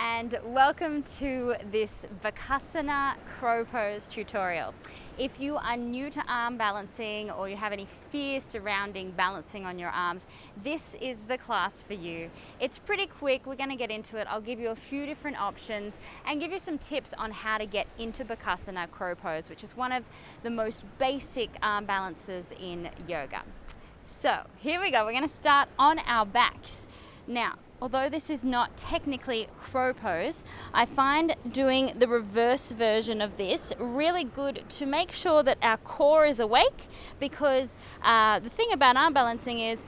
and welcome to this Bakasana crow pose tutorial. If you are new to arm balancing or you have any fear surrounding balancing on your arms, this is the class for you. It's pretty quick, we're going to get into it. I'll give you a few different options and give you some tips on how to get into Bakasana crow pose, which is one of the most basic arm balances in yoga. So here we go, we're going to start on our backs. Now, although this is not technically crow pose, I find doing the reverse version of this really good to make sure that our core is awake, because the thing about arm balancing is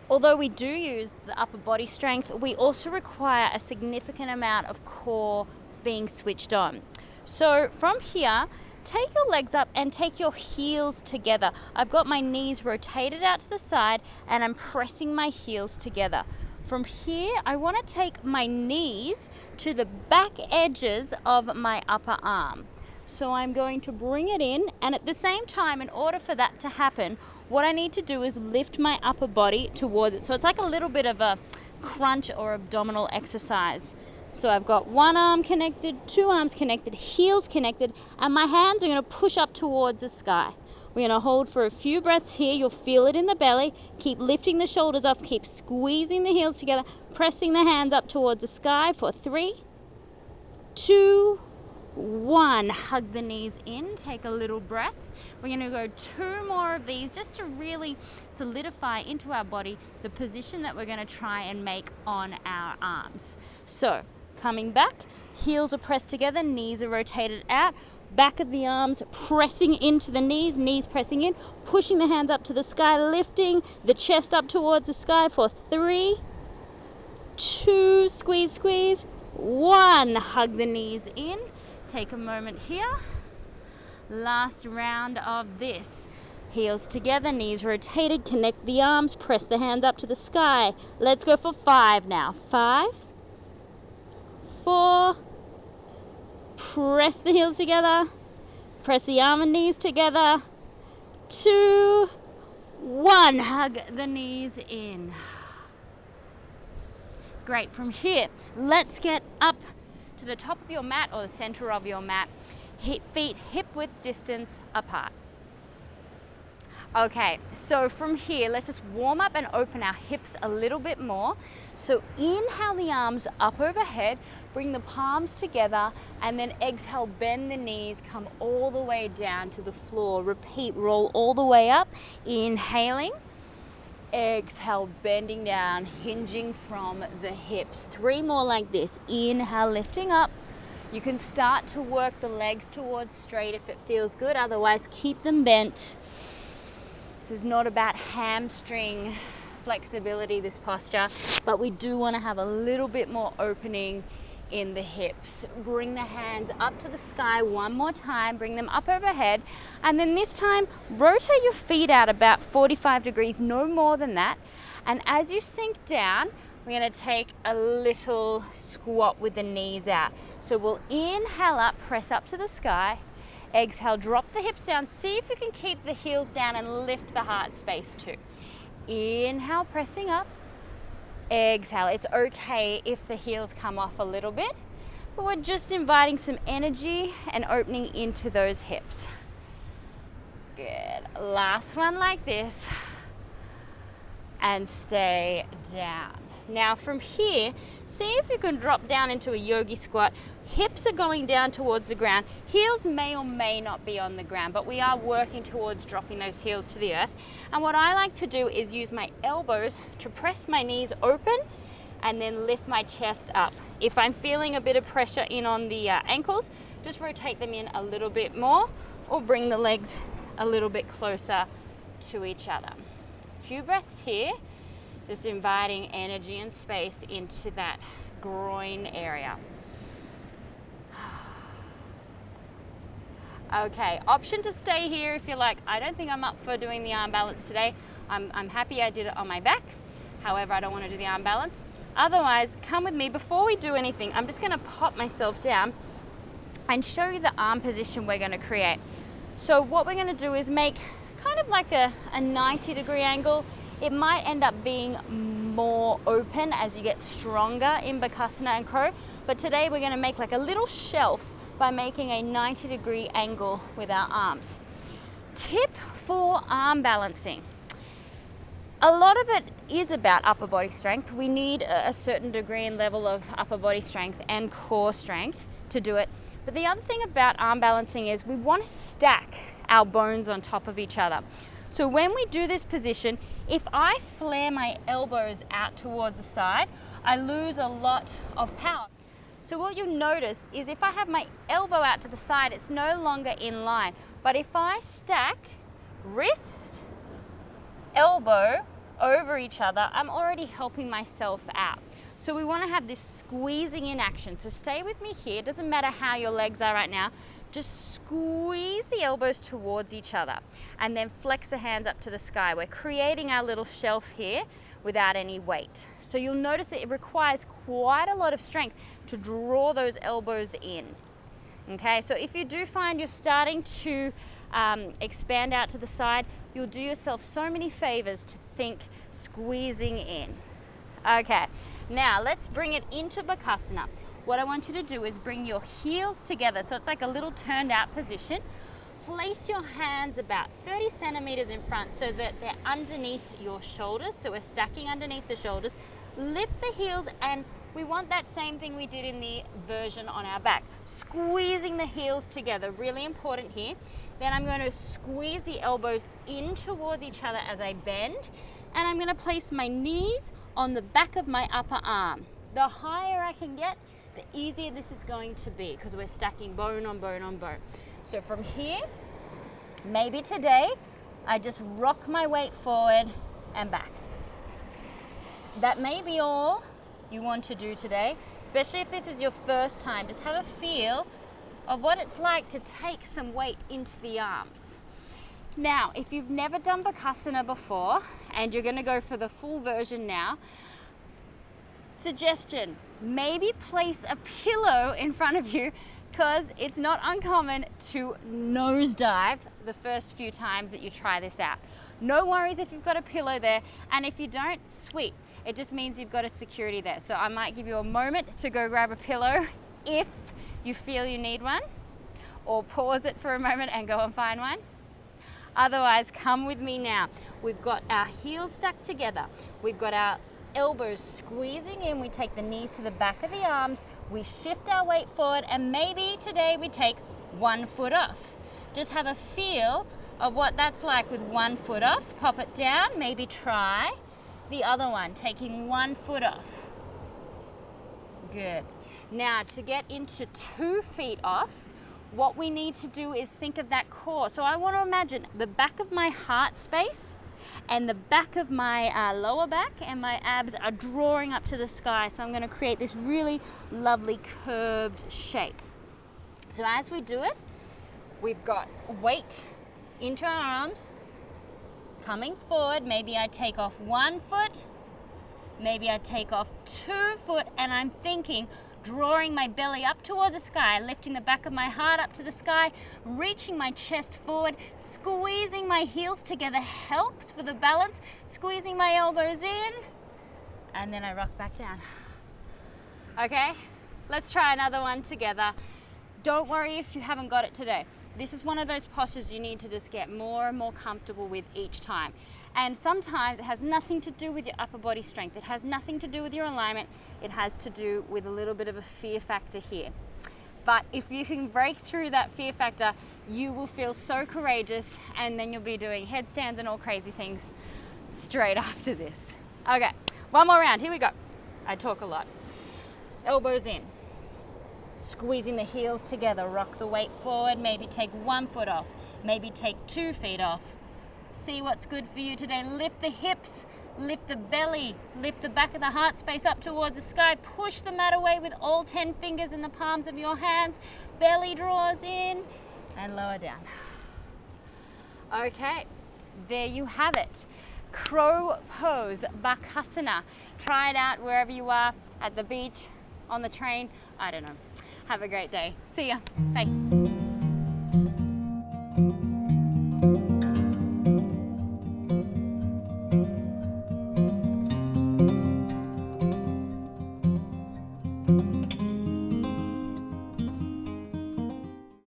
although we do use the upper body strength, we also require a significant amount of core being switched on. So from here, take your legs up and take your heels together. I've got my knees rotated out to the side and I'm pressing my heels together. From here, I want to take my knees to the back edges of my upper arm. So I'm going to bring it in, and at the same time, in order for that to happen, what I need to do is lift my upper body towards it. So it's like a little bit of a crunch or abdominal exercise. So I've got one arm connected, two arms connected, heels connected, and my hands are going to push up towards the sky. We're going to hold for a few breaths here. You'll feel it in the belly. Keep lifting the shoulders off. Keep squeezing the heels together. Pressing the hands up towards the sky for 3, 2, 1. Hug the knees in. Take a little breath. We're going to go 2 more of these just to really solidify into our body the position that we're going to try and make on our arms. So coming back, heels are pressed together, knees are rotated out. Back of the arms pressing into the knees, knees pressing in, pushing the hands up to the sky, lifting the chest up towards the sky for 3, 2, squeeze, squeeze, 1. Hug the knees in. Take a moment here. Last round of this. Heels together, knees rotated, connect the arms, press the hands up to the sky. Let's go for 5 now. 5, 4, press the heels together, press the arm and knees together, 2, 1, hug the knees in. Great, from here, let's get up to the top of your mat or the center of your mat, feet hip width distance apart. Okay, so from here, let's just warm up and open our hips a little bit more. So inhale the arms up overhead, bring the palms together, and then exhale, bend the knees, come all the way down to the floor. Repeat, roll all the way up, inhaling, exhale, bending down, hinging from the hips. 3 more like this. Inhale, lifting up. You can start to work the legs towards straight if it feels good, otherwise keep them bent. This is not about hamstring flexibility, this posture, but we do want to have a little bit more opening in the hips. Bring the hands up to the sky one more time, bring them up overhead, and then this time rotate your feet out about 45 degrees, no more than that. And as you sink down, we're going to take a little squat with the knees out. So we'll inhale up, press up to the sky. Exhale, drop the hips down. See if you can keep the heels down and lift the heart space too. Inhale, pressing up. Exhale. It's okay if the heels come off a little bit, but we're just inviting some energy and opening into those hips. Good. Last one like this. And stay down. Now from here, see if you can drop down into a yogi squat. Hips are going down towards the ground. Heels may or may not be on the ground, but we are working towards dropping those heels to the earth. And what I like to do is use my elbows to press my knees open and then lift my chest up. If I'm feeling a bit of pressure in on the ankles, just rotate them in a little bit more or bring the legs a little bit closer to each other. A few breaths here. Just inviting energy and space into that groin area. Okay, option to stay here if you're like, I don't think I'm up for doing the arm balance today. I'm happy I did it on my back. However, I don't want to do the arm balance. Otherwise, come with me. Before we do anything, I'm just going to pop myself down and show you the arm position we're going to create. So what we're going to do is make kind of like a 90-degree angle. It might end up being more open as you get stronger in Bakasana and Crow. But today we're going to make like a little shelf by making a 90-degree angle with our arms. Tip for arm balancing. A lot of it is about upper body strength. We need a certain degree and level of upper body strength and core strength to do it. But the other thing about arm balancing is we want to stack our bones on top of each other. So when we do this position, if I flare my elbows out towards the side, I lose a lot of power. So what you'll notice is if I have my elbow out to the side, it's no longer in line. But if I stack wrist, elbow over each other, I'm already helping myself out. So we want to have this squeezing in action. So stay with me here. It doesn't matter how your legs are right now. Just squeeze the elbows towards each other and then flex the hands up to the sky. We're creating our little shelf here without any weight. So you'll notice that it requires quite a lot of strength to draw those elbows in. Okay, so if you do find you're starting to expand out to the side, you'll do yourself so many favors to think squeezing in. Okay, now let's bring it into Bakasana. What I want you to do is bring your heels together. So it's like a little turned out position. Place your hands about 30 centimeters in front so that they're underneath your shoulders. So we're stacking underneath the shoulders. Lift the heels, and we want that same thing we did in the version on our back. Squeezing the heels together, really important here. Then I'm going to squeeze the elbows in towards each other as I bend. And I'm going to place my knees on the back of my upper arm. The higher I can get, the easier this is going to be because we're stacking bone on bone on bone. So from here, maybe today, I just rock my weight forward and back. That may be all you want to do today, especially if this is your first time. Just have a feel of what it's like to take some weight into the arms. Now, if you've never done Bakasana before and you're going to go for the full version now, suggestion, maybe place a pillow in front of you because it's not uncommon to nosedive the first few times that you try this out. No worries if you've got a pillow there, and if you don't, sweet. It just means you've got a security there. So I might give you a moment to go grab a pillow if you feel you need one, or pause it for a moment and go and find one. Otherwise, come with me now. We've got our heels stuck together. We've got our elbows squeezing in. We take the knees to the back of the arms. We shift our weight forward, and maybe today we take one foot off. Just have a feel of what that's like with one foot off. Pop it down. Maybe try the other one, taking 1 foot off. Good. Now to get into 2 feet off, what we need to do is think of that core. So I want to imagine the back of my heart space and the back of my lower back and my abs are drawing up to the sky. So I'm going to create this really lovely curved shape. So as we do it, we've got weight into our arms, coming forward. Maybe I take off 1 foot, maybe I take off 2 foot, and I'm thinking, drawing my belly up towards the sky, lifting the back of my heart up to the sky, reaching my chest forward, squeezing my heels together helps for the balance, squeezing my elbows in, and then I rock back down. Okay, let's try another one together. Don't worry if you haven't got it today. This is one of those postures you need to just get more and more comfortable with each time. And sometimes it has nothing to do with your upper body strength. It has nothing to do with your alignment. It has to do with a little bit of a fear factor here. But if you can break through that fear factor, you will feel so courageous, and then you'll be doing headstands and all crazy things straight after this. Okay, one more round. Here we go. I talk a lot. Elbows in. Squeezing the heels together, rock the weight forward, maybe take 1 foot off, maybe take 2 feet off. See what's good for you today. Lift the hips, lift the belly, lift the back of the heart space up towards the sky. Push the mat away with all 10 fingers in the palms of your hands. Belly draws in and lower down. Okay, there you have it. Crow pose, Bakasana. Try it out wherever you are, at the beach, on the train, I don't know. Have a great day. See ya. Bye. you.